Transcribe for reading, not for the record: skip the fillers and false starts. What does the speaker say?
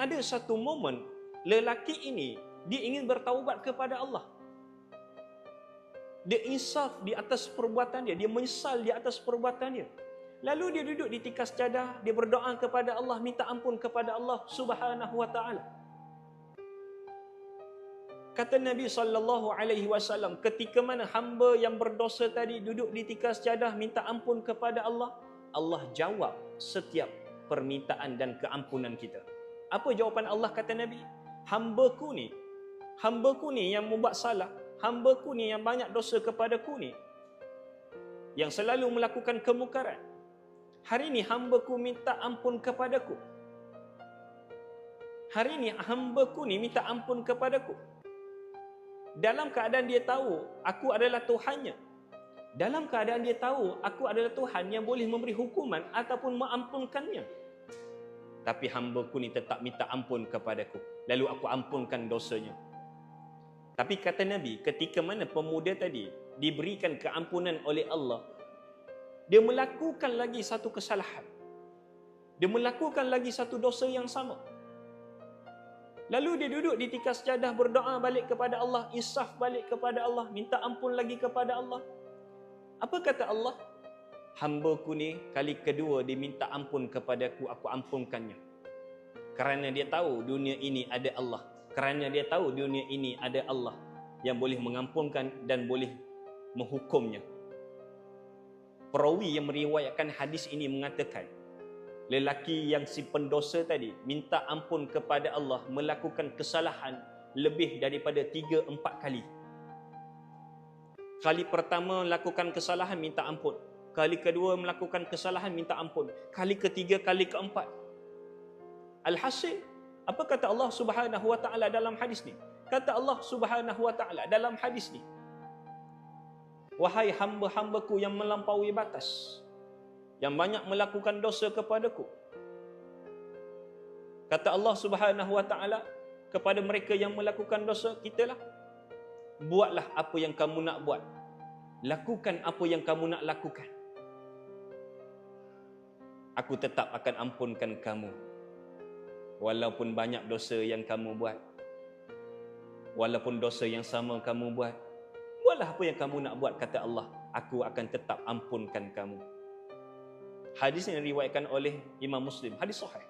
ada satu momen lelaki ini dia ingin bertaubat kepada Allah. Dia insaf di atas perbuatan dia, dia menyesal di atas perbuatan dia. Lalu dia duduk di tikar sejadah, dia berdoa kepada Allah, minta ampun kepada Allah Subhanahu wa taala. Kata Nabi SAW, ketika mana hamba yang berdosa tadi duduk di tikar sejadah minta ampun kepada Allah, Allah jawab setiap permintaan dan keampunan kita. Apa jawapan Allah, kata Nabi? Hambaku ni yang membuat salah, hambaku ni yang banyak dosa kepadaku ni, yang selalu melakukan kemukaran. Hari ini hambaku minta ampun kepadaku. Hari ini hambaku ni minta ampun kepadaku. Dalam keadaan dia tahu aku adalah Tuhannya. Dalam keadaan dia tahu aku adalah Tuhan yang boleh memberi hukuman ataupun mengampunkannya. Tapi hambaku ni tetap minta ampun kepadaku. Lalu aku ampunkan dosanya. Tapi kata Nabi, ketika mana pemuda tadi diberikan keampunan oleh Allah, dia melakukan lagi satu kesalahan. Dia melakukan lagi satu dosa yang sama. Lalu dia duduk di tikar sejadah berdoa balik kepada Allah, insaf balik kepada Allah, minta ampun lagi kepada Allah. Apa kata Allah? Hambaku ni kali kedua dia minta ampun kepadaku, aku ampunkannya. Kerana dia tahu dunia ini ada Allah. Kerana dia tahu dunia ini ada Allah yang boleh mengampunkan dan boleh menghukumnya. Perawi yang meriwayatkan hadis ini mengatakan, lelaki yang si pendosa tadi minta ampun kepada Allah melakukan kesalahan lebih daripada 3-4 kali. Kali pertama melakukan kesalahan minta ampun. Kali kedua melakukan kesalahan minta ampun. Kali ketiga, kali keempat. Alhasil, apa kata Allah Subhanahu wa taala dalam hadis ni? Kata Allah Subhanahu wa taala dalam hadis ni, wahai hamba-hambaku yang melampaui batas, yang banyak melakukan dosa kepadaku. Kata Allah Subhanahu wa taala kepada mereka yang melakukan dosa, kitalah, buatlah apa yang kamu nak buat. Lakukan apa yang kamu nak lakukan. Aku tetap akan ampunkan kamu. Walaupun banyak dosa yang kamu buat. Walaupun dosa yang sama kamu buat. Buatlah apa yang kamu nak buat, kata Allah. Aku akan tetap ampunkan kamu. Hadis ini diriwayatkan oleh Imam Muslim. Hadis sahih.